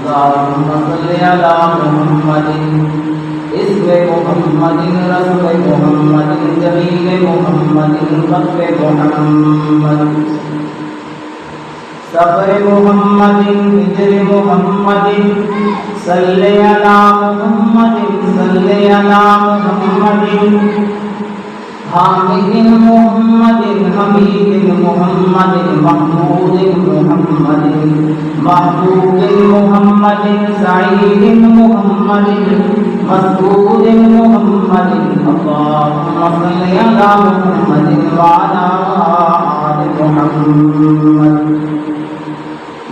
اللهم صل على محمد اسم محمد رسول محمد جمیل محمد قصر محمد سفر محمد ہجر محمد صلی علی محمد صلی علی محمد حامد محمد حمید محمد محمود محمد محبوب محمد سعید محمد مسعود محمد اللهم صل على محمد وعلى آل محمد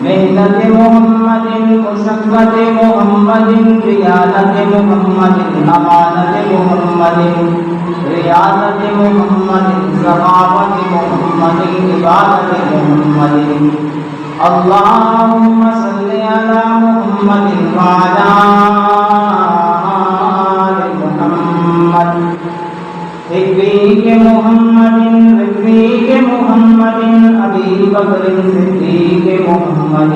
محنت محمد مشقت محمد قیادت محمد امانت محمد ریاضت محمد ثقافت محمد عبادت محمد اللهم صل على محمد وعلى آل محمد رفیق محمد رفیق محمد ابی بکر صدیق محمد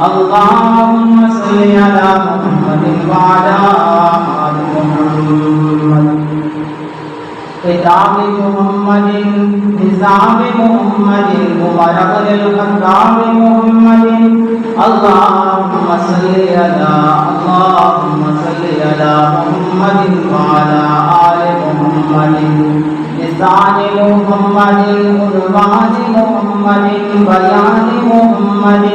اللهم صل على محمد وعلى آل محمد خطاب محمد نظام محمد مبارک الخطاب محمد اللهم صل على محمد وعلى آل محمد لسان محمد عنوان محمد بیان محمد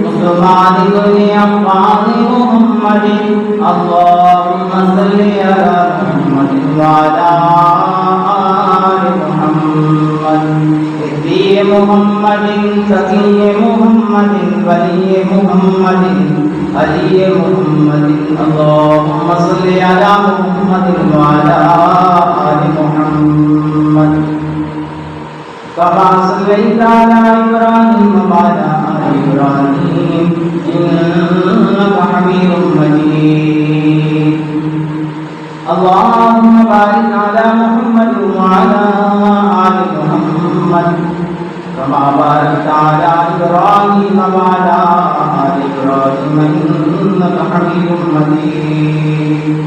عثمان بن عفان محمد اللهم صل على محمد وعلى آل محمد ابی محمد تقی محمد ولی محمد علی محمد اللهم صل على محمد وعلى آل محمد كما صليت على إبراهيم وعلى آل إبراهيم إنك حميد مجيد اللهم بارك على محمد وعلى آل محمد كما باركت على إبراهيم وعلى آل إبراهيم إنك حميد مجيد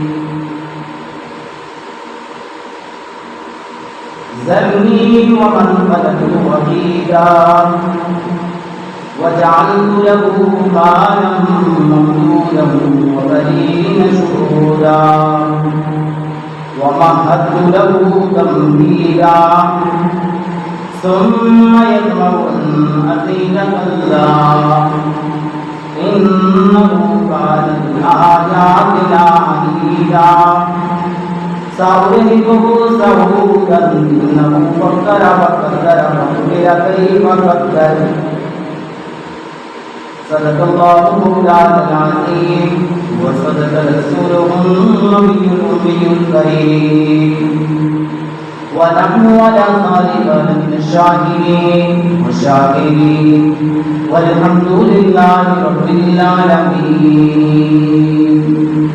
ذرني ومن خلقت وحيدا وجعلت له مالا ممدودا وبنين شهودا ومهدت له تمهيدا ثم يطمع أن أزيد كلا إنه كان لآياتنا عنيدا سأرهقه سعودا إنه فكر وقدر فقدر كيف قدر صدق الله مولانا العظيم وصدق رسوله النبي الأمي الكريم ونحن على ذلك من الشاهدين والشاكرين والحمد لله رب العالمين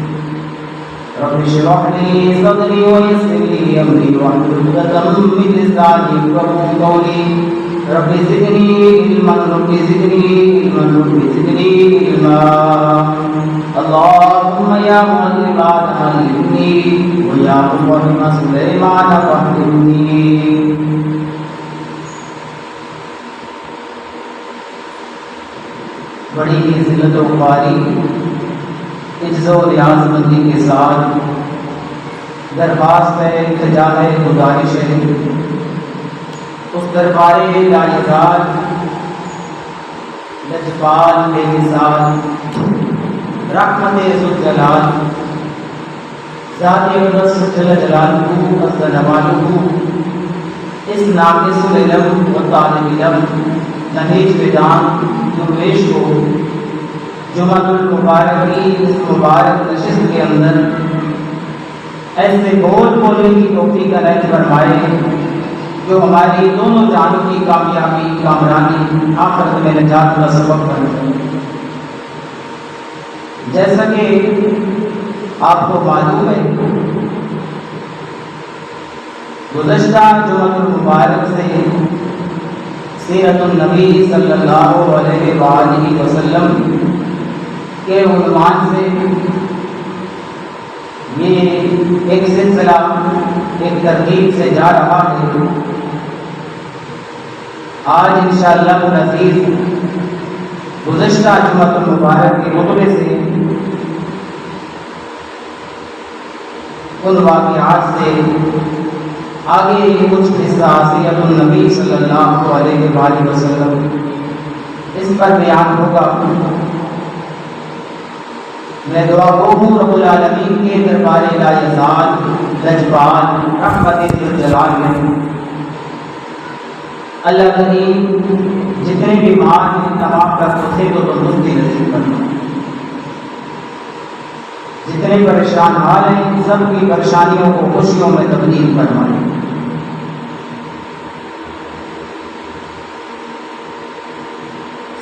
رب اشرح لي صدري ويسر لي امري واحلل عقدة من لساني يفقهوا قولي رب زدني علما رب زدني علما رب زدني علما اللهم يا معلم آدم علمني ويا مفهم سليمان فهمني بڑی ہی ذلت و خواری عجز و ریاض مندی کے ساتھ درخواست ہے التجا ہے گزارش ہے اس دربار لاجزاد لجپال بے مثال رحمت ذوالجلال ذات اقدس جل جلالہ عز جلالہ اس ناقص العلم و طالب علم نہیج بدان درویش کو جمعہ المبارک کی اس مبارک نشست کے اندر ایسے بول بولنے کی توفیق عنایت فرمائے جو ہماری دونوں جانوں کی کامیابی کامرانی آخرت میں نجات کا سبب بنے. جیسا کہ آپ کو معلوم ہے گزشتہ جمعہ المبارک سے سیرت النبی صلی اللہ علیہ وآلہ وسلم کے عنوان سے یہ ایک سلسلہ ایک ترتیب سے جا رہا ہے۔ آج انشاءاللہ العزیز گزشتہ جمعۃ المبارک کے خطبے سے ان واقعات سے آگے کچھ حصہ سیرت النبی صلی اللہ علیہ وآلہ وسلم اس پر بیان ہوگا۔ میں دعا گو ہوں رب العالمین کے دربار لا یزال لجپال رحمت ذوالجلال میں اللہ کریم جتنے بیمار ہیں تمام کا صحت و تندرستی نصیب کرنا، جتنے پریشان حال ہیں سب کی پریشانیوں کو خوشیوں میں تبدیل فرمائیں۔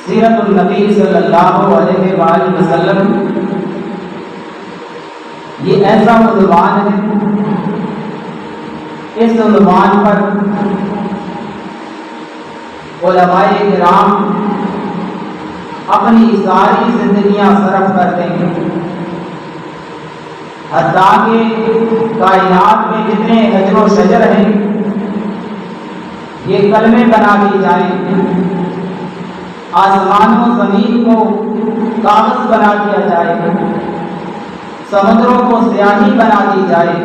سیرت النبی صلی اللہ علیہ وآلہ وسلم یہ ایسا عنوان ہے، اس عنوان پر علماء کرام اپنی ساری زندگیاں صرف کرتے ہیں، حتیٰ کہ کائنات میں جتنے حجر و شجر ہیں یہ کلمے بنا دی جائیں، آسمان و زمین کو کاغذ بنا دیا جائے، سمندروں کو سیاہی بنا دی جائے،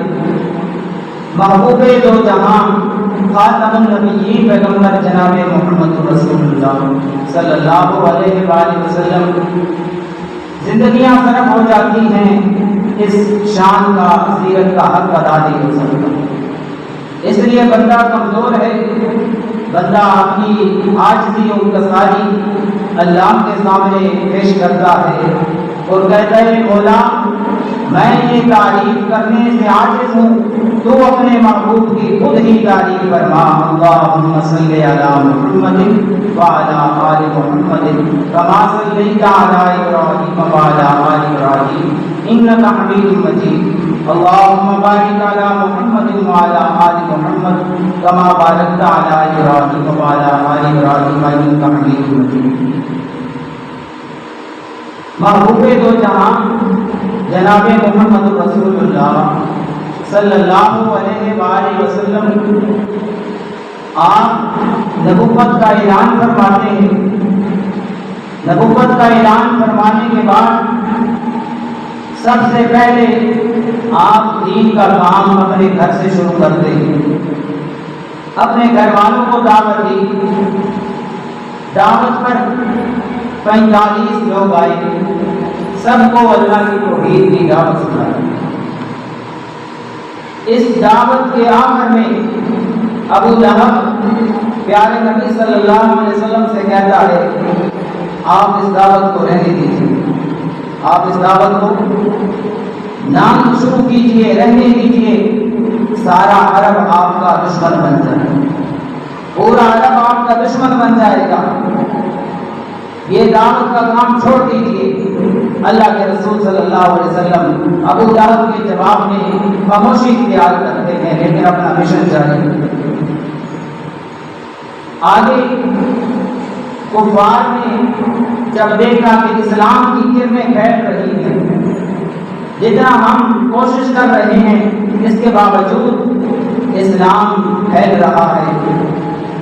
محبوب دو جہاں خاتم النبیین پیغمبر جناب محمد رسول اللہ صلی اللہ علیہ وآلہ وسلم زندگیاں صرف ہو جاتی ہیں، اس شان کا سیرت کا حق ادا نہیں ہو سکتا۔ اس لیے بندہ کمزور ہے، بندہ اپنی عاجزی و انکساری اللہ کے سامنے پیش کرتا ہے اور کہتا ہے مولا میں یہ تعریف کرنے سے عاجز ہوں، تو اپنے محبوب کی خود ہی تعریف فرما۔ اللہم صلی علی محمد وعلی آل محمد کما صلیت علی ابراہیم وعلی آل ابراہیم انک حمید مجید۔ اللہم بارک علی محمد وعلی آل محمد کما بارکت علی ابراہیم وعلی آل ابراہیم انک حمید مجید۔ محبوب دو جہاں جناب محمد رسول اللہ صلی اللہ علیہ وآلہ وسلم آپ نبوت کا اعلان فرماتے ہیں، نبوت کا اعلان فرمانے کے بعد سب سے پہلے آپ دین کا کام اپنے گھر سے شروع کرتے ہیں، اپنے گھر والوں کو دعوت دی، دعوت پر 45 لوگ آئے، سب کو اللہ کی توحید کی دعوت سنائی۔ اس دعوت کے آخر میں ابو لہب پیارے نبی صلی اللہ علیہ وسلم سے کہتا ہے آپ اس دعوت کو رہنے دیجیے، آپ اس دعوت کو نام شروع کیجیے، رہنے دیجیے، سارا عرب آپ کا دشمن بن جائے، پورا عرب آپ کا دشمن بن جائے گا، یہ دعوت کا کام چھوڑ دیجیے۔ اللہ کے رسول صلی اللہ علیہ وسلم ابو لہب کے جواب میں خاموشی اختیار کرتے ہیں، لیکن اپنا مشن جاری رکھتے ہیں۔ آگے کفار نے جب دیکھا کہ اسلام کی کرنیں پھیل رہی ہیں، جتنا ہم کوشش کر رہے ہیں اس کے باوجود اسلام پھیل رہا ہے،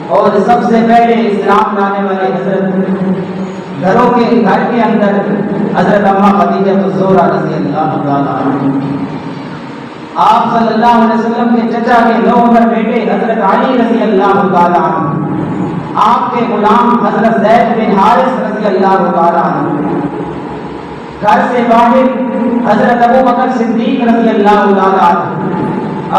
اور سب سے پہلے اسلام لانے والے حضرت گھر کے اندر حضرت اماں خدیجہ الزہرا رضی اللہ تعالیٰ عنہ، آپ صلی اللہ علیہ وسلم کے چچا کے نوہر بیٹے حضرت علی رضی اللہ تعالیٰ عنہ، آپ کے غلام حضرت زید بن حارث رضی اللہ تعالیٰ عنہ، گھر سے باہر حضرت ابو بکر صدیق رضی اللہ تعالیٰ عنہ،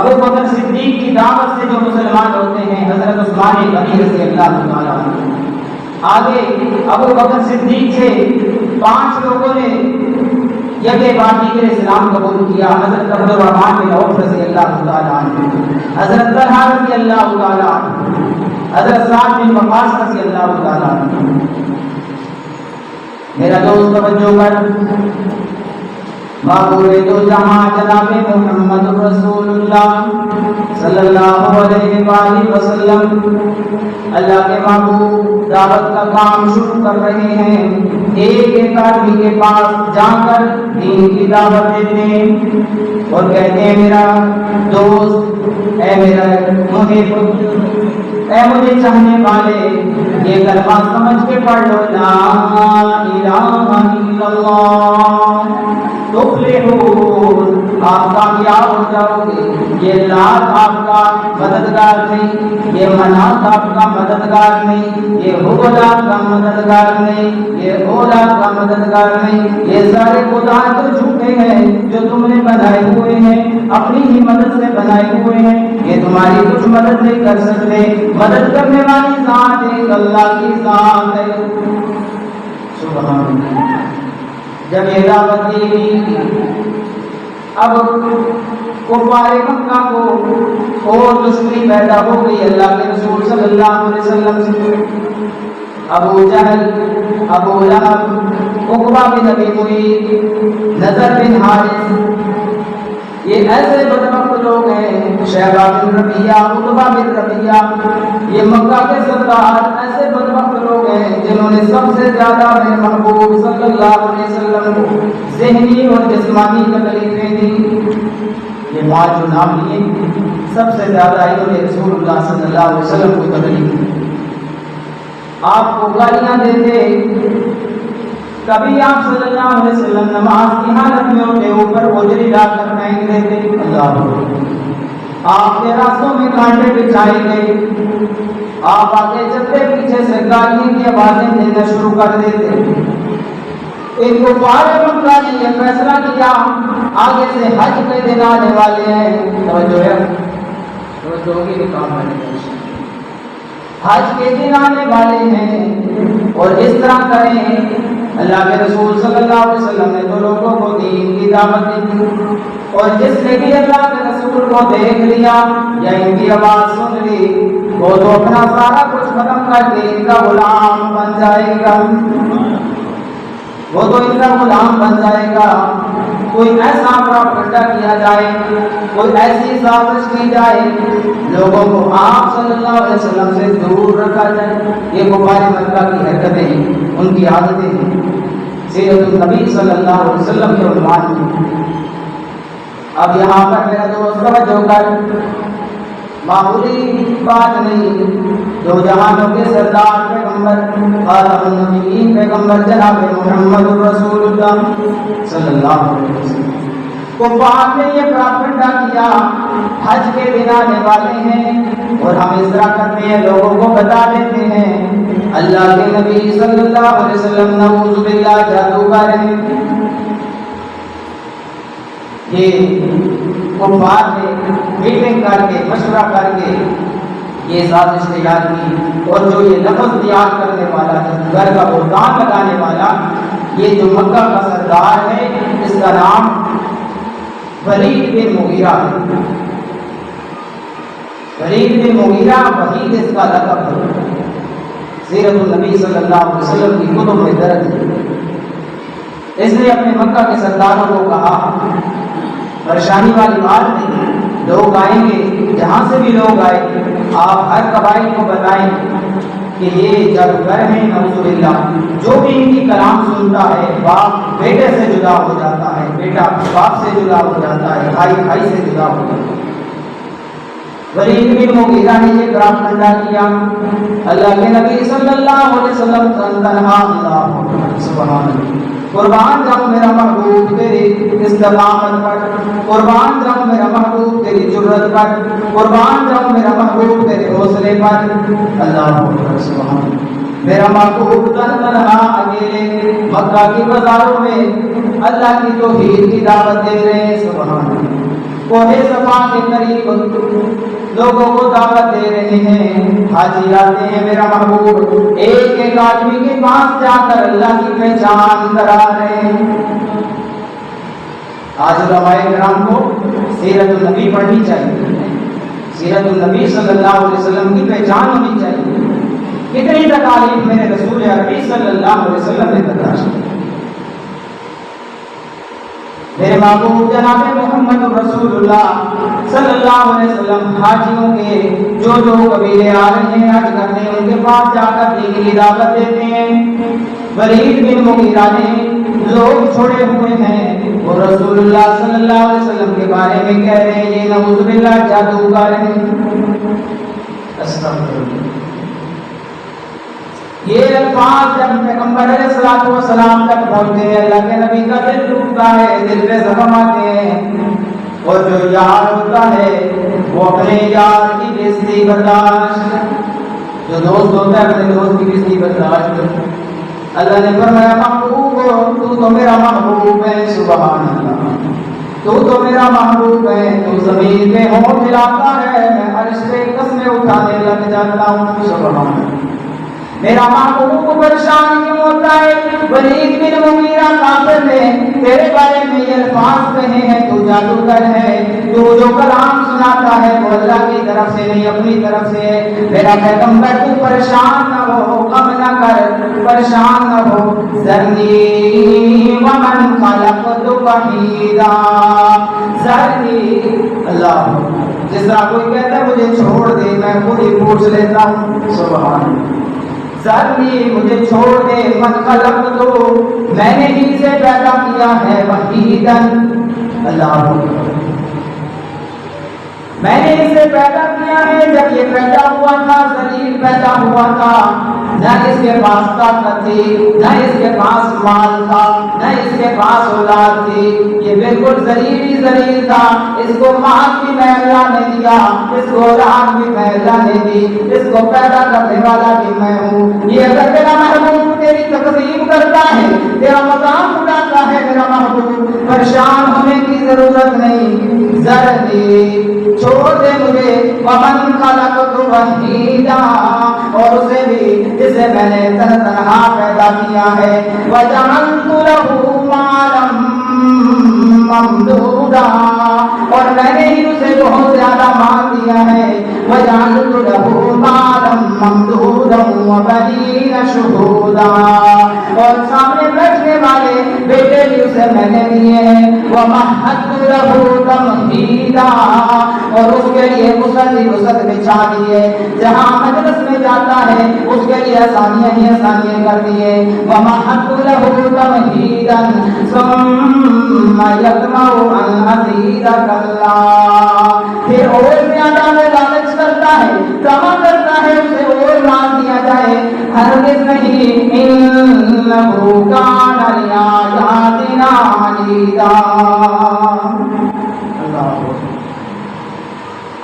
ابو بکر صدیق کی دعوت سے جو مسلمان ہوتے ہیں حضرت عثمان غنی رضی اللہ تعالیٰ عنہ، آگے ابو بکر صدیق سے 5 لوگوں نے یکے بعد دیگر اسلام قبول کیا، حضرت عبد الرحمن بن عوف رضی اللہ تعالیٰ عنہ، حضرت طلحہ رضی اللہ تعالیٰ عنہ، حضرت سعد بن وقاص رضی اللہ تعالیٰ عنہ۔ میرا دوست توجہ کر، محبوب دو جہاں جناب محمد رسول اللہ صلی اللہ علیہ وآلہ وسلم اللہ کے محبوب دعوت کا کام شروع کر رہے ہیں۔ ایک ایک آدمی کے پاس جا کر دین کی دعوت دیتے ہیں اور کہتے ہیں میرا دوست، اے میرا محب، اے مجھے چاہنے والے، یہ کلمہ سمجھ کے پڑھ لو، لا الہ الا اللہ تفلحون، آپ کامیاب ہو جاؤ گے۔ یہ لات آپ کا مددگار نہیں، یہ منات آپ کا مددگار نہیں، یہ حبل آپ کا مددگار نہیں، یہ اولا کا مددگار نہیں، یہ سارے خدا تو جھوٹے ہیں جو تم نے بنائے ہوئے ہیں، اپنی ہی مدد سے بنائے ہوئے ہیں، یہ تمہاری کچھ مدد نہیں کر سکتے۔ مدد کرنے والی ذات ایک اللہ کی ذات ہے۔ سبحان اللہ۔ جب یہ دعوت دی گئی، اب کفار مکہ کو اور دشمنی پیدا ہو گئی اللہ کے رسول صلی اللہ علیہ وسلم سے۔ ابو جہل، ابو لہب، عقبہ بن ابی معیط، نضر بن حارث، یہ ایسے بدبخت لوگ ہیں، شیبہ بن ربیعہ، عتبہ بن ربیعہ، یہ مکہ کے سردار ایسے بدبخت لوگ ہیں جنہوں نے سب سے زیادہ میرے محبوب صلی اللہ علیہ وسلم کو ذہنی اور جسمانی تکلیفیں دی۔ یہ پانچ جو نام لیے سب سے زیادہ انہوں نے رسول اللہ صلی اللہ علیہ وسلم کو تکلیف دی۔ آپ کو گالیاں دیتے، کبھی آپ صلی اللہ علیہ وسلم نماز کی حالت میں ہوتے اوپر اوجری ڈال کر پھینک دیتے، اللہ، آپ کے راستوں میں کانٹے بچھائے گئے، آپ آگے چلتے پیچھے سے گالیوں کی آوازیں دینا شروع کر دیتے۔ ان کو پارے مکہ نے یہ فیصلہ کیا آگے سے حج کے دن آنے والے ہیں، توجہ ہے، توجہ ہوگی کام ہے، حج کے دن آنے والے ہیں اور اس طرح کریں۔ اللہ کے رسول صلی اللہ علیہ وسلم نے تو لوگوں کو دین کی دعوت دی، اور جس نے بھی اللہ کے رسول کو دیکھ لیا یا ان کی آواز سن لی، وہ تو اپنا سارا کچھ ختم کر کے ان کا غلام بن جائے گا، وہ تو ان کا غلام بن جائے گا۔ کوئی ایسا پروپیگنڈا کیا جائے، کوئی ایسی سازش کی جائے، لوگوں کو آپ صلی اللہ علیہ وسلم سے دور رکھا جائے، یہ کفار مکہ کی حرکتیں، ان کی عادتیں ہیں۔ سیرت النبی صلی اللہ علیہ وسلم کے عنوان میں اب یہاں پر میرا دوست توجہ کر، معمولی بات نہیں، دو جہانوں کے سردار پیغمبر خاتم النبیین پیغمبر جناب محمد رسول اللہ صلی اللہ علیہ وسلم کفار نے یہ پروپیگنڈا کیا حج کے دن آنے والے ہیں، اور ہم اس طرح کرتے ہیں، لوگوں کو بتا دیتے ہیں اللہ کے نبی صلی اللہ علیہ وسلم نعوذ باللہ جادوگر ہیں۔ یہ کفار نے میٹنگ کر کے مشورہ کر کے یہ سازش تیار کی، اور جو یہ لفظ تیار کرنے والا گھر کا بہتان لگانے والا، یہ جو مکہ کا سردار ہے، اس کا نام ولید بن مغیرہ ہے۔ ولید بن مغیرہ وحید اس کا لقب ہے، سیرت النبی صلی اللہ علیہ وسلم کی کتب میں درج ہے۔ اس نے اپنے مکہ کے سرداروں کو کہا، پریشانی والی بات نہیں، لوگ آئیں گے، جہاں سے بھی لوگ آئے، آپ ہر قبائل کو بتائیں کہ یہ جادوگر ہیں، نعوذ باللہ، جو بھی ان کی کلام سنتا ہے، باپ بیٹے سے جدا ہو جاتا ہے، بیٹا باپ سے جدا ہو جاتا ہے، بھائی بھائی سے جدا ہو جاتا ہے۔ ولید بن مغیرہ نے یہ پروپیگنڈا کیا، اللہ کے نبی صلی اللہ علیہ وسلم تنہا، اللہ سبحان اللہ، قربان جاؤں میرا محبوب تیری استقامت پر، قربان جاؤں میرا محبوب تیری جرت پر، قربان جاؤں میرا محبوب تیرے حوصلے پر، اللہ سبحان میرا محبوب تنہا اکیلے مکہ کی بازاروں میں اللہ کی توحید کی دعوت دے رہے ہیں، سبحان اللہ، کوہ صفا کے قریب لوگوں کو دعوت دے رہے ہیں، حاجی آتے ہیں، میرا محبوب ایک ایک آدمی کے پاس جا کر اللہ کی پہچان کرا رہے ہیں۔ آج علماء کرام کو سیرت النبی پڑھنی چاہیے، سیرت النبی صلی اللہ علیہ وسلم کی پہچان ہونی چاہیے۔ کتنی تکالیف میرے رسول عربی صلی اللہ علیہ وسلم نے برداشت کی، میرے محبوب جناب محمد رسول اللہ صلی اللہ علیہ وسلم حاجیوں کے جو قبیلے آ رہے ہیں حج کرنے، ان کے پاس جا کر دین کی دعوت دیتے ہیں۔ ولید بن مغیرہ نے لوگ چھوڑے ہوئے ہیں، وہ رسول اللہ صلی اللہ علیہ وسلم کے بارے میں کہہ رہے ہیں یہ نعوذ باللہ جادوگر ہیں۔ استغفر، یہ الفاظ جب پیغمبر علیہ الصلوۃ والسلام تک پہنچتے ہیں اللہ کے نبی کا دل ٹوٹتا ہے، دل پہ زخم آتے ہیں، اور جو یار ہوتا ہے وہ اپنے یار کی بےعزتی برداشت، جو دوست ہوتا ہے اپنے دوست کی بےعزتی برداشت کرتا ہے۔ اللہ نے فرمایا محبوب تو تو میرا محبوب ہے، سبحان اللہ، تو میرا محبوب ہے، تو زمین پہ ہونٹ ہلاتا ہے میں عرش سے قسمیں اٹھانے لگ جاتا ہوں، سبحان اللہ۔ میرا محبوب پریشان کیوں ہوتا ہے؟ ولید بن مغیرہ کافر نے تیرے بارے میں یہ الفاظ کہے ہیں تو جادوگر ہے، تو جو کلام سناتا ہے وہ اللہ کی طرف سے نہیں اپنی طرف سے ہے۔ میرا پیغمبر تو پریشان نہ ہو، غم نہ کر، پریشان نہ ہو۔ ذرنی ومن خلقت وحیدا، ذرنی، اللہ جس طرح کوئی کہتا ہے مجھے چھوڑ دے میں خود ہی پوچھ لیتا ہوں، سبحان اللہ۔ ذرنی، مجھے چھوڑ دے، من خلقت تو میں نے ہی سے پیدا کیا ہے، وحیدن، اللہ میں نے اسے پیدا کیا ہے جب یہ پیدا ہوا تھا ذلیل پیدا ہوا تھا، نہ اس کے پاس طاقت تھی، نہ اس کے پاس مال تھا، نہ اس کے پاس اولاد تھی، یہ بالکل ذلیل ہی ذلیل تھا۔ اس کو مال بھی میں اللہ نے دیا، اس کو اولاد بھی میں اللہ نے دی، اس کو پیدا کرنے والا بھی میں ہوں۔ یہ اگر میرا محبوب تیری تقسیم کرتا ہے، تیرا مذاق اڑاتا ہے، میرا محبوب پریشان ہونے کی ضرورت نہیں۔ ذرنی، چھوڑ دے مجھے، ومن خلقت وحیدا، اور اسے بھی جسے میں نے تنہا پیدا کیا ہے، وجعلت له مالا ممدودا، اور میں نے ہی اسے بہت زیادہ مال دیا ہے، وجعلت له مالا ممدودا وبنین شہودا، اور سامنے بیٹھنے والے بیٹے بھی اسے میں نے دیے ہیں، ومہدت له تمہیدا، اور اس کے لیے وسعت ہی وسعت بچھا دیے، جہاں مجلس میں جاتا ہے اس کے لیے آسانیاں ہی آسانیاں کر دیے، ومہدت له تمہیدا ثم یطمع ان ازید کلا، پھر اور زیادہ میں لالچ کرتا ہے، طمع کرتا ہے اسے اور مال دیا جائے، ہرگز نہیں، انہ کان لآیاتنا عنیدا۔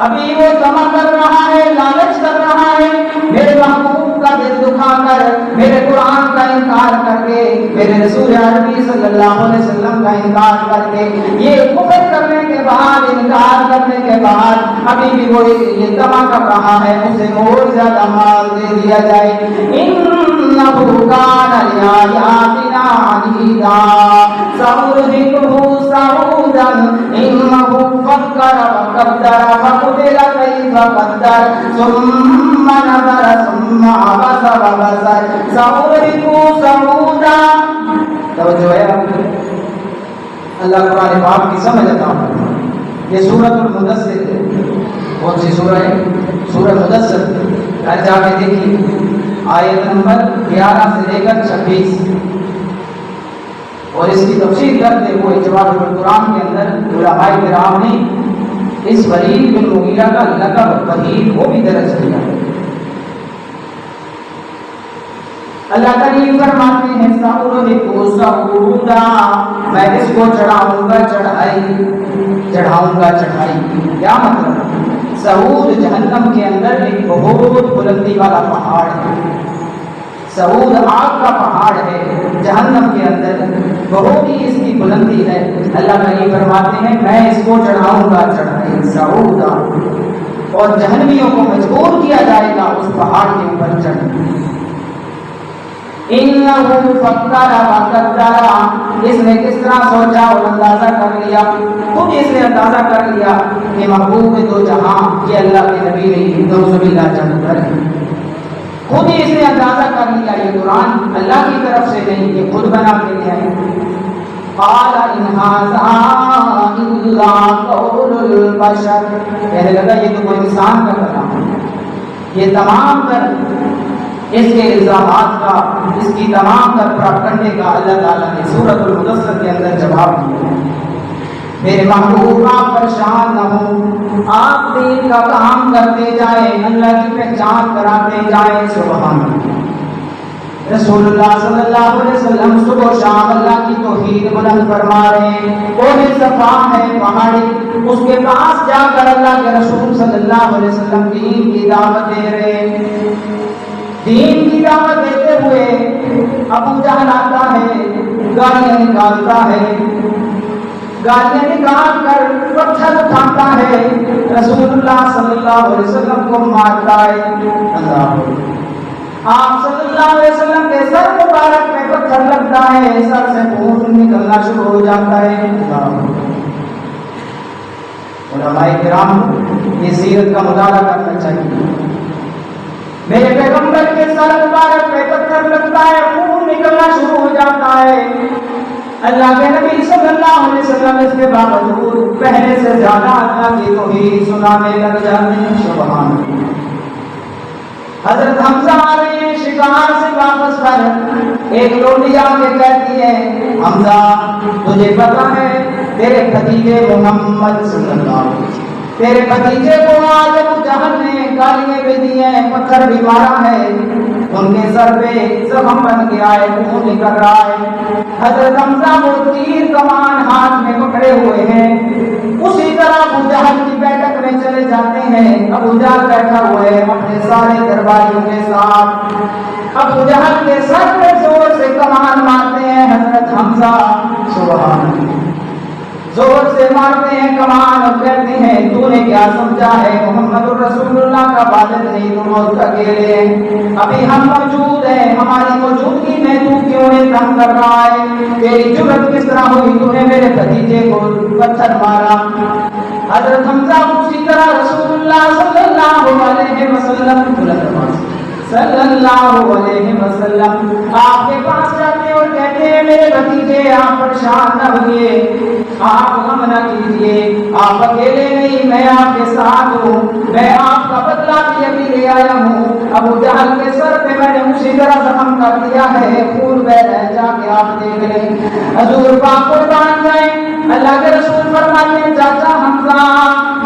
ابھی وہ طمع کر رہا ہے، لالچ کر رہا ہے، میرے محبوب کا دل دکھا کر، میرے قرآن کا انکار کر کے، میرے رسول عربی صلی اللہ علیہ وسلم کا انکار کر کے، یہ کفر کرنے کے بعد، انکار کرنے کے بعد ابھی بھی وہ یہ طمع کر رہا ہے اسے اور زیادہ مال دے دیا جائے۔ انہ کان لآیاتنا عنیدا سأرهقه صعودا انہ فکر وقدر فقتل کیف قدر ثم نظر ثم عبس وبصر سأرهقه صعودا۔ توجہ ہے اللہ قرآن پاک کی سمجھ عطا فرمائے۔ یہ سورۃ المدثر ہے، کون سی سورہ ہے؟ سورہ مدثر، جا کے دیکھیے آیت نمبر 11 سے لے کر 26، اور اس کی تفسیر کرتے ہوئے جواب القرآن کے اندر علماء کرام نے اس ولید بن مغیرہ کا لقب وحید وہ بھی درج کیا ہے۔ اللہ کریم فرماتے ہیں سأرهقه صعودا، میں اس کو چڑھاؤں گا چڑھائی، چڑھاؤں گا چڑھائی۔ کیا مطلب؟ صعود جہنم کے اندر ایک بہت بلندی والا پہاڑ ہے، صعود آگ کا پہاڑ ہے جہنم کے اندر، بہت ہی اس کی بلندی ہے۔ اللہ کریم فرماتے ہیں میں اس کو چڑھاؤں گا چڑھائی، صعودا، اور جہنمیوں کو مجبور کیا جائے گا اس پہاڑ کے اوپر چڑھنے۔ انہ فکر وقدر، اس نے کس طرح سوچا اور اندازہ کر لیا، خود اس نے اندازہ کر لیا کہ محبوب دو جہاں یہ اللہ کے نبی نہیں، نعوذ باللہ جادوگر ہے، خود ہی اس نے اندازہ کر لیا یہ قرآن اللہ کی طرف سے نہیں، یہ خود بنا کے لیا ہے۔ قال ان ھذا الا قول البشر، کہنے لگا یہ تو کوئی انسان کا کلام ہے، یہ تمام تر اس کے الزامات کا، اس کی تمام تر پراپگنڈے کا اللہ تعالیٰ نے سورۃ المدثر کے اندر جواب دیا ہے۔ میرے محبوب آپ پریشان نہ ہوں، آپ دین کا کام کرتے جائیں، اللہ کی پہچان کراتے جائیں۔ سبحان اللہ۔ رسول اللہ صلی اللہ علیہ وسلم صبح و شام اللہ کی توحید بلند فرما رہے ہیں۔ کوہ صفا ہے پہاڑی، اس کے پاس جا کر اللہ کے رسول صلی اللہ علیہ وسلم دین کی دعوت دے رہے ہیں۔ دین کی دعوت دیتے ہوئے ابو جہل آتا ہے، گالیاں نکالتا ہے، گالیاں نکال کر پتھر اٹھاتا ہے، رسول اللہ صلی اللہ علیہ وسلم کو مارتا ہے۔ آپ صلی اللہ علیہ وسلم کے سر مبارک میں پتھر لگتا ہے، سر سے خون نکلنا شروع ہو جاتا ہے۔ علماء کرام یہ سیرت کا مطالعہ کرنا چاہیے۔ میرے پیغمبر کے سر مبارک پہ پتھر لگتا ہے، خون نکلنا شروع ہو جاتا ہے۔ اللہ کے نبی صلی اللہ علیہ وسلم اس کے باوجود پہلے سے زیادہ اللہ کی توحید سنانے لگ جاتے ہیں۔ سبحان اللہ۔ حضرت حمزہ آ رہے ہیں شکار سے واپس کر، ایک لوٹی آ کے کہتی ہے حمزہ تجھے پتا ہے تیرے بھتیجے محمد صلی اللہ علیہ وسلم، تیرے بھتیجے کو آج ابو جہل نے گالیاں بھی دی ہیں، پتھر بھی مارا ہے، ان کے سر پہ زخم بن گیا ہے، خون نکل رہا ہے۔ حضرت حمزہ وہ تیر کمان ہاتھ میں پکڑے ہوئے ہیں، اسی طرح ابو جہل کی بیٹھک میں چلے جاتے ہیں۔ ابو جہل بیٹھا ہوا ہے اپنے سارے درباریوں کے ساتھ، ابو جہل کے سر پہ زور سے کمان مارتے ہیں حضرت حمزہ، سبحان اللہ، زور سے مارتے ہیں کمان اور کہتے ہیں تو نے کیا سمجھا ہے محمد الرسول اللہ کا والد نہیں، تو موت اکیلے ہیں، ابھی ہم موجود ہیں، ہماری موجودگی میں تو کیوں نے تنگ کر رہا ہے، تیری جرأت کس طرح ہوئی تو نے میرے بھتیجے کو پتھر مارا۔ حضرت حمزہ اسی طرح رسول اللہ صلی اللہ علیہ وسلم صلی اللہ علیہ وسلم آپ کے پاس جاتے اور کہتے ہیں میرے بھتیجے آپ پریشان نہ ہوئیے، آپ غم نہ کیجیے، آپ اکیلے نہیں، میں آپ کے ساتھ ہوں، میں آپ کا بدلہ بھی ابھی لے آیا ہوں۔ ابو جہل کے سر پہ میں نے اسی طرح زخم کر دیا ہے، خون بہ رہا ہے، جا کے آپ دیکھ لیں۔ حضور پاک قربان جائیں، اللہ کے رسول فرماتے ہیں چاچا حمزہ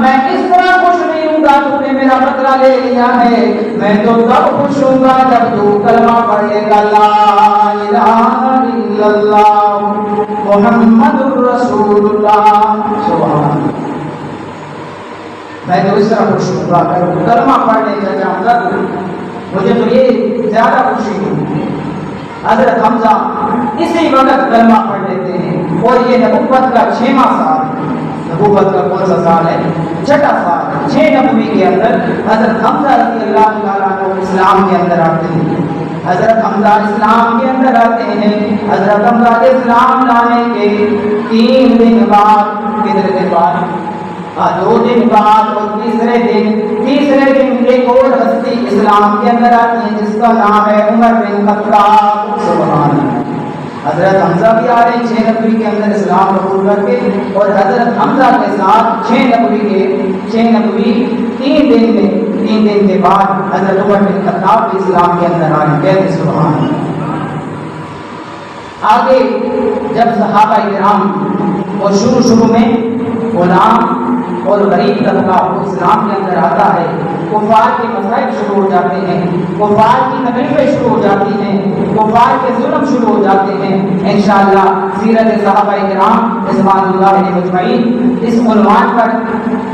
میں اس طرح خوش نہیں ہوں گا تو نے میرا بدلہ لے لیا ہے، میں تو تب خوش ہوں گا جب تو کلمہ پڑھے گا لا الہ الا اللہ محمد الرسول اللہ، سبحان اللہ، میں تو اس طرح خوش ہوں گا کلمہ پڑھنے کا چاہتا ہوں، مجھے تو یہ زیادہ خوشی ہوئی۔ حضرت حمزہ اسی وقت کلمہ پڑھ لیتے ہیں اور یہ نبوت کا 6واں سال، نبوت کا کون سا سال ہے؟ 6واں سال، 6 نبوی کے اندر حضرت حمزہ رضی اللہ تعالیٰ عنہ اسلام کے اندر آتے ہیں۔ حضرت حمزہ اسلام کے اندر آتے ہیں، حضرت حمزہ کے اسلام لانے کے 3 دن بعد، کتنے دن بعد؟ 2 دن بعد اور تیسرے دن ایک اور ہستی اسلام کے اندر آتی ہے جس کا نام ہے عمر بن خطاب، سبحان اللہ۔ حضرت حمزہ بھی آ رہے ہیں 6 نبوی کے اندر اسلام قبول کر کے، اور حضرت حمزہ کے ساتھ 6 نبوی 3 دن کے بعد حضرت عمر بن خطاب بھی اسلام کے اندر آ رہے ہیں، سبحان اللہ۔ آگے جب صحابہ کرام اور شروع میں غلام اور غریب طبقہ اسلام کے اندر آتا ہے، کفار کے مسائل شروع ہو جاتے ہیں، کفار کی تکلیفیں شروع ہو جاتی ہیں، کفار کے ظلم شروع ہو جاتے ہیں۔ انشاءاللہ سیرت صحابہ کرام رضوان اللہ علیہ مجمعین اس عنوان پر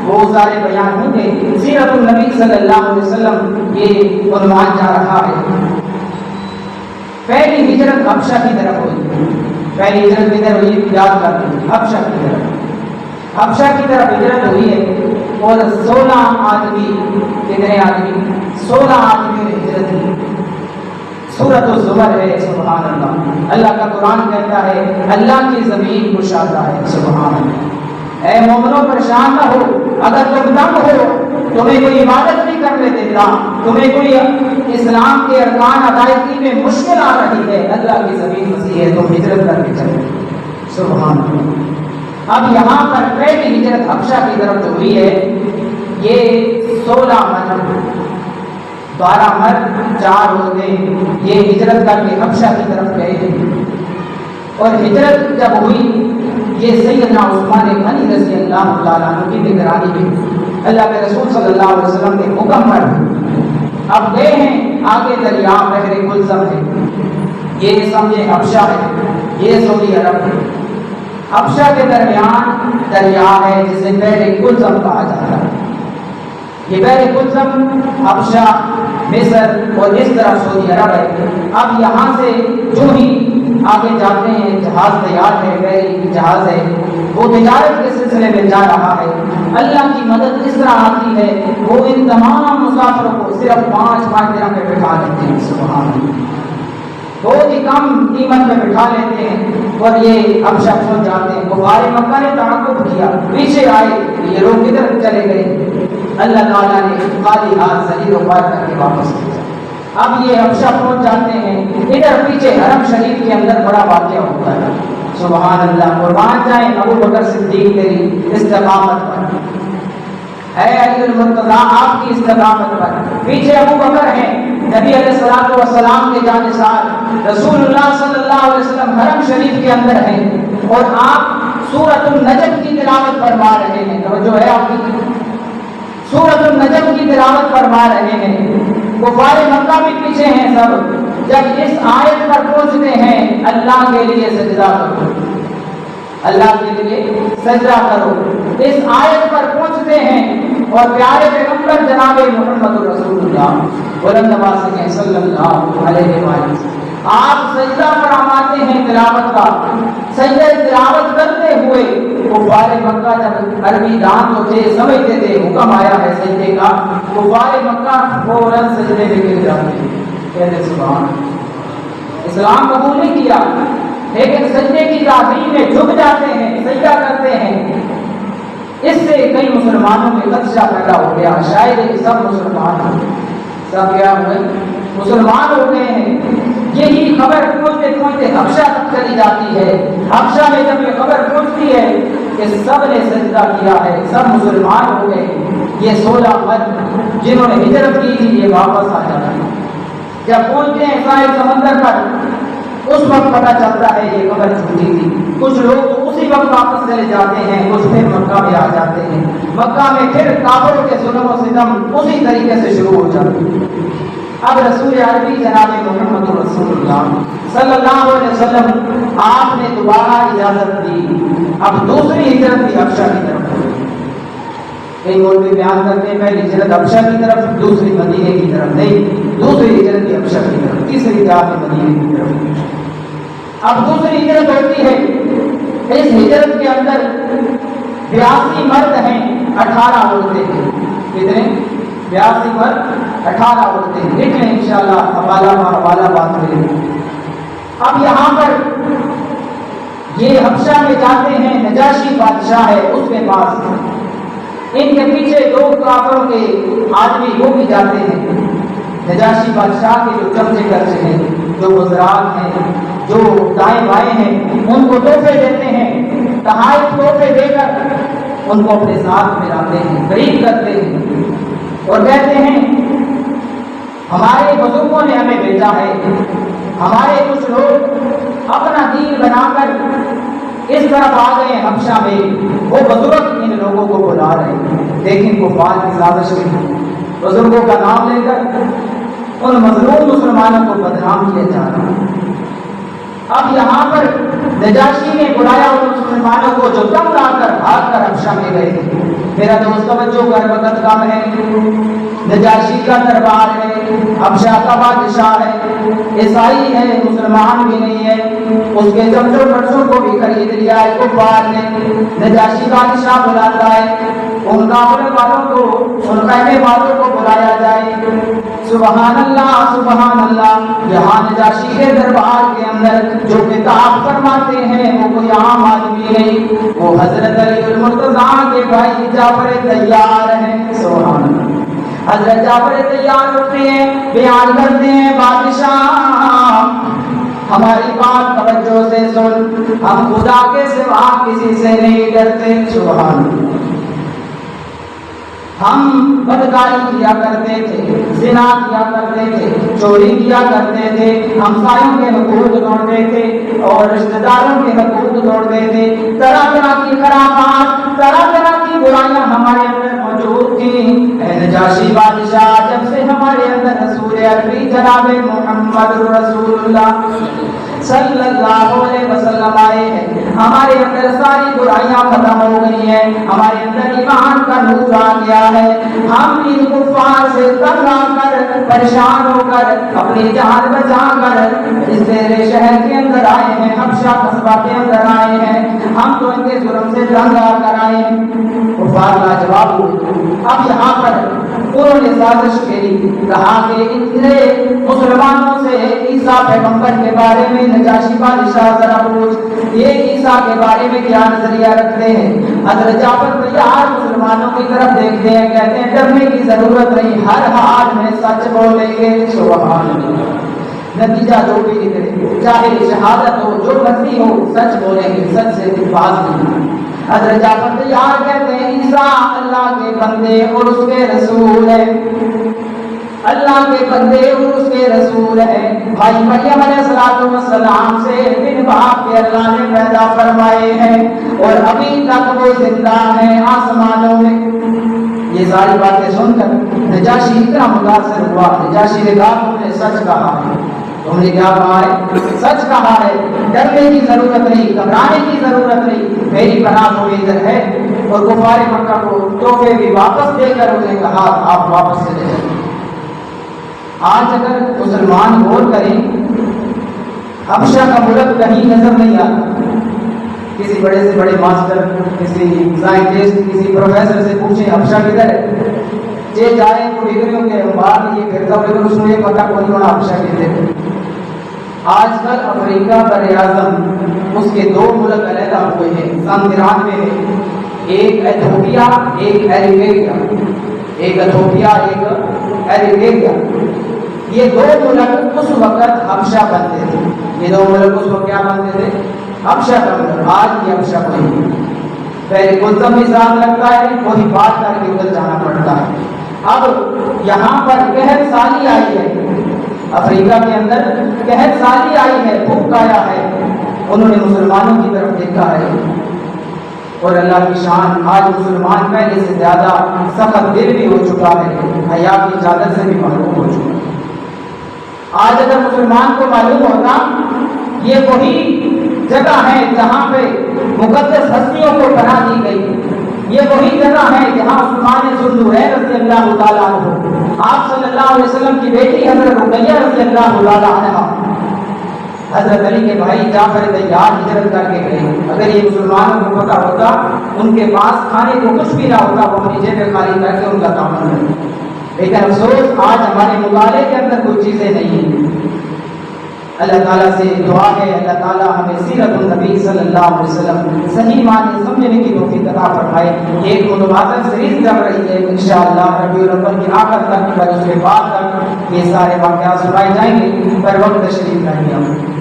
بہت سارے بیان ہوں گے۔ سیرت النبی صلی اللہ علیہ وسلم یہ عنوان جا رہا ہے۔ پہلی ہجرت حبشہ کی طرف ہوئی، پہلی ہجرت کی طرف ہوئی، یاد کر لیں، حبشہ کی طرف ہجرت ہوئی ہے، اور 16 آدمی، کتنے آدمی؟ 16 آدمی نے ہجرت کی۔ سورۃ الزمر ہے، سبحان اللہ۔ اللہ کا قرآن کہتا ہے اللہ کی زمین کشادہ ہے، سبحان اللہ۔ اے مومنوں پریشان نہ ہو، اگر تم دم ہو تمہیں کوئی عبادت نہیں کرنے دیتا، تمہیں کوئی اسلام کے ارکان ادائیگی میں مشکل آ رہی ہے، اللہ کی زمین وسیع ہے، تم ہجرت کر کے چلو، سبحان اللہ۔ اب یہاں پر پہلی ہجرت حبشہ کی طرف ہوئی ہے، یہ 16 مجب 12 مرد 4 عورتیں یہ ہجرت کر کے حبشہ کی طرف گئے تھے، اور ہجرت جب ہوئی یہ سیدنا عثمان غنی رضی اللہ تعالیٰ عنہ کی نگرانی میں اللہ کے رسول صلی اللہ علیہ وسلم کے حکم پر اب گئے ہیں، آگے دریا بحر کلثم ہے، یہ سمجھے حبشہ ہے، یہ سعودی عرب ہے، حبشہ کے درمیان دریا ہے جسے بحر کلثم کہا جاتا ہے، یہ بحر کلثم حبشہ مصر اور اس طرف سعودی عرب ہے۔ اب یہاں سے جو ہی آگے جاتے ہیں جہاز تیار ہے، بحری جہاز ہے، وہ تجارت کے سلسلے میں جا رہا ہے، اللہ کی مدد اس طرح آتی ہے وہ ان تمام مسافروں کو صرف 5 درہم میں بٹھا لیتے ہیں، سبحان اللہ، بہت ہی کم قیمت میں بٹھا لیتے ہیں اور یہ حبشہ پہنچ جاتے ہیں۔ کفار مکہ نے تعاقب کیا، پیچھے آئے، یہ لوگ کدھر چلے گئے؟ اللہ تعالیٰ نے خالی ہاتھ زمین و پار کر کے واپس کیا۔ اب یہ حبشہ پہنچ جاتے ہیں، ادھر پیچھے حرم شریف کے اندر بڑا واقعہ ہوتا ہے، سبحان اللہ، قربان جائیں ابو بکر صدیق تیری استقامت پر، اے علی المرتضیٰ آپ کی استقامت پر۔ پیچھے ابو بکر ہیں، نبی علیہ الصلوۃ والسلام کے جانثار، رسول اللہ صلی اللہ علیہ وسلم حرم شریف کے اندر ہیں اور آپ سورۃ النجم کی تلاوت فرما رہے ہیں، توجہ ہے آپ کی، سورۃ النجم کی تلاوت فرما رہے ہیں، کفار مکہ بھی پیچھے ہیں سب۔ جب اس آیت پر پہنچتے ہیں اللہ کے لیے سجدہ کرو، اللہ کے لیے سجدہ کرو، اس آیت پر پہنچتے ہیں اور پیارے پیغمبر جناب محمد رسول اللہ بلند آواز سے صلی اللہ علیہ وآلہ آپ سجدہ فرماتے ہیں تلاوت کا، سجدہ تلاوت کرتے ہوئے کفار مکہ جب عربی دان تو تھے سمجھتے تھے حکم آیا ہے سجدے کا، کفار مکہ فوراً سجدے میں گر جاتے ہیں، کہتے سبحان اللہ، اسلام قبول نہیں کیا لیکن سجدے کی تعظیم میں جھک جاتے ہیں، سجدہ کرتے ہیں۔ اس سے کئی مسلمانوں میں خدشہ پیدا ہو گیا، شاید کہ سب مسلمان سب کیا ہوئے مسلمان ہو گئے ہیں۔ یہی خبر پہنچتے پہنچتے حبشہ تک چلی جاتی ہے، حبشہ میں جب یہ خبر پہنچتی ہے کہ سب نے سجدہ کیا ہے، سب مسلمان ہو گئے، یہ 16 مرد جنہوں نے ہجرت کی تھی یہ واپس آ جاتے ہیں۔ جب پہنچتے ہیں ساحل سمندر پر اس وقت پتہ چلتا ہے یہ خبر جھوٹی تھی، کچھ لوگ تو اسی وقت واپس چلے جاتے ہیں، کچھ پھر مکہ میں آ جاتے ہیں، مکہ میں پھر کافروں کے ظلم و ستم اسی طریقے سے شروع ہو جاتے ہیں۔ اب رسول عربی جناب محمد رسول اللہ صلی اللہ علیہ وسلم آپ نے دوبارہ اجازت دی، اب دوسری ہجرت بھی حبشہ کی طرف ہوئی۔ کئی مولوی بیان کرتے ہیں پہلی ہجرت حبشہ کی طرف، دوسری مدینے کی طرف، نہیں، دوسری ہجرت بھی حبشہ کی طرف، تیسری جہاد مدینے کی طرف۔ اب دوسری ہجرت ہوتی ہے، اس ہجرت کے اندر 82 مرد ہیں، 18 عورتیں ہیں، کتنے؟ 82 مرد 18 عورتیں، لکھ لیں انشاءاللہ، حوالہ بات کریں۔ اب یہاں پر یہ حبشہ میں جاتے ہیں، نجاشی بادشاہ ہے اس کے پاس، ان کے پیچھے 2 کافروں کے آدمی وہ بھی جاتے ہیں، نجاشی بادشاہ کے جو چمچے کرچے ہیں، جو وزرات ہیں، جو دائیں بائیں ہیں، ان کو تحفے دیتے ہیں، تحائف تحفے دے کر ان کو اپنے ساتھ ملاتے ہیں، قریب کرتے ہیں اور کہتے ہیں ہمارے بزرگوں نے ہمیں بھیجا ہے، ہمارے کچھ لوگ اپنا دین بنا کر اس طرف آ گئے حبشہ میں، وہ بزرگ ان لوگوں کو بلا رہے ہیں، لیکن کفار کی سازش میں بزرگوں کا نام لے کر ان مظلوم مسلمانوں کو بدنام کیا جا رہا ہے۔ اب یہاں پر نجاشی نے بلایا ان مسلمانوں کو جو تنگ آ کر بھاگ کر حبشہ میں گئے تھے۔ میرا دوست توجہ کر، وقت کم ہے، نجاشی کا دربار ہے، حبشہ کا بادشاہ ہے، عیسائی ہے، مسلمان بھی نہیں ہے، اس کے چمچوں پرچوں کو بھی خرید لیا ہے کفار نے۔ نجاشی بادشاہ بلاتا ہے ان کافر والوں کو، ان خیمے والوں کو بلایا جائے، سبحان اللہ سبحان اللہ۔ یہاں نجاشی کے دربار کے اندر جو کتاب فرماتے ہیں وہ کوئی عام آدمی نہیں، وہ حضرت علی المرتضیٰ کے بھائی جعفر طیار ہیں، سبحان اللہ۔ حضرت جعفر طیار ہوتے ہیں، بیان کرتے ہیں بادشاہ ہماری بات توجہ سے سن، ہم خدا کے سوا کسی سے نہیں ڈرتے، سبحان اللہ۔ ہم بدکاری کیا کرتے تھے، زنا کیا کرتے تھے، چوری کیا کرتے تھے، ہمسایوں کے حقوق توڑتے تھے اور رشتہ داروں کے حقوق توڑتے تھے، طرح طرح کی خرافات، طرح طرح کی برائیاں ہمارے اندر موجود تھیں۔ اے نجاشی بادشاہ، جب سے ہمارے اندر رسول اکرم جناب محمد رسول اللہ صلی اللہ علیہ وسلم آئے ہیں، ہمارے اندر ساری برائیاں ختم ہو گئی ہیں، ہمارے اندر ایمان کا نور آ گیا ہے۔ ہم ان کفار سے تنگ آ کر، پریشان ہو کر، اپنی جان بچا کر اس تیرے شہر کے اندر آئے ہیں، حبشہ قصبہ کے اندر آئے ہیں۔ ہم تو ان کے ظلم سے تنگ آ کر آئے ہیں۔ کفار لاجواب ہوئے۔ اب یہاں پر انہوں نے سازش کی، کہا کہ اتنے مسلمانوں سے عیسیٰ پیغمبر کے بارے میں نجاشی بادشاہ ذرا پوچھ، یہ عیسیٰ کے بارے میں کیا نظریہ رکھتے ہیں؟ حضرت جعفر تیار مسلمانوں کی طرف دیکھتے ہیں، کہتے ہیں ڈرنے کی ضرورت نہیں، ہر حال میں سچ بولیں گے۔ سبحان اللہ، نتیجہ جو بھی نکلے، چاہے شہادت ہو، جو مرضی ہو، سچ بولیں گے، سچ سے باز نہیں۔ حضرت جعفر تیار کہتے ہیں عیسیٰ اللہ کے بندے اور اس کے رسول ہیں، اللہ کے بندے اور اس کے رسول ہیں۔ بھائی مریم علیہ السلام سے بن باپ کے اللہ نے پیدا فرمائے ہیں اور ابھی تک وہ زندہ ہیں آسمانوں میں۔ یہ ساری باتیں سن کر نجاشی اتنا متاثر ہوا۔ نجاشی نے کہا تم نے سچ کہا ہے، تم نے کیا کہا ہے؟ سچ کہا ہے، ڈرنے کی ضرورت نہیں، گھبرانے کی ضرورت نہیں، میری پناہ تو ادھر ہے۔ اور کفار مکہ کو تحفے بھی واپس دے کر انہیں کہا آپ واپس چلے جائیں۔ آج اگر مسلمان غور کریں، حبشہ کا ملک کہیں نظر نہیں آتا۔ کسی بڑے سے بڑے ماسٹر، کسی سائنٹسٹ، کسی پروفیسر سے پوچھیں حبشہ کدھر ہے، جے جائیں تو ڈگریوں کے بعد یہ پھرتا ہو، لیکن اس میں پتہ کون ہونا حبشہ کدھر ہے۔ آج کل افریقہ بر اعظم اس کے دو ملک علیحدہ ہوئے ہیں سن 93 میں، ایک ایتھوپیا، ایک ایریٹریا، ایک ایتھوپیا، ایک ایریٹریا۔ یہ دو ملک اس وقت حبشہ بنتے تھے، یہ دو ملک اس وقت کیا بنتے تھے؟ حبشہ بنتے۔ آج یہ حبشہ کوئی نہیں، پہلے کلثم بھی ساتھ لگتا ہے، وہی بات کر کے ادھر جانا پڑتا ہے۔ اب یہاں پر قحط سالی آئی ہے، افریقہ کے اندر قحط سالی آئی ہے، بھوک آیا ہے، انہوں نے مسلمانوں کی طرف دیکھا ہے اور اللہ کی شان، آج مسلمان پہلے سے زیادہ سخت دل بھی ہو چکا ہے، حیا کی اجازت سے بھی محروم ہو چکا ہے۔ آج اگر مسلمان کو معلوم ہوتا یہ وہی جگہ ہے جہاں پہ مقدس ہستیوں کو پناہ دی گئی، یہ وہی جگہ ہے جہاں عثمان ذوالنورین رضی اللہ تعالیٰ عنہ، آپ صلی اللہ علیہ وسلم کی بیٹی حضرت رقیہ رضی اللہ تعالیٰ عنہ، حضرت علی کے بھائی جعفر تیار ہجرت کر کے گئے۔ اگر یہ مسلمانوں کو پتہ ہوتا، ان کے پاس کھانے کو کچھ بھی نہ ہوتا، وہ اپنی جیبیں خالی کر کے ان کا کام کرتے۔ لیکن افسوس آج ہمارے مطالعے کے اندر کوئی چیزیں نہیں ہیں۔ اللہ تعالیٰ سے دعا ہے اللہ تعالیٰ ہمیں سیرت النبی صلی اللہ علیہ وسلم صحیح معنی سمجھنے کی توفیق عطا فرمائے۔ ایک متواتر سیریز چل رہی ہے، انشاءاللہ ربیع الاول کی آخر تک اور اس کے بعد تک یہ سارے واقعات سنائے جائیں گے۔ پر وقت تشریف نہیں آئے۔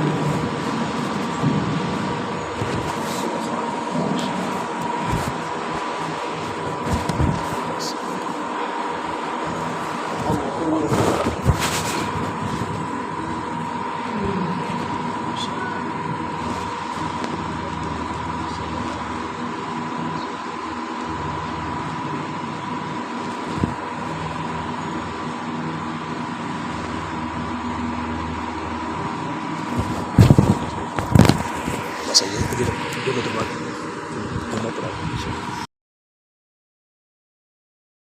Saya dulu tempat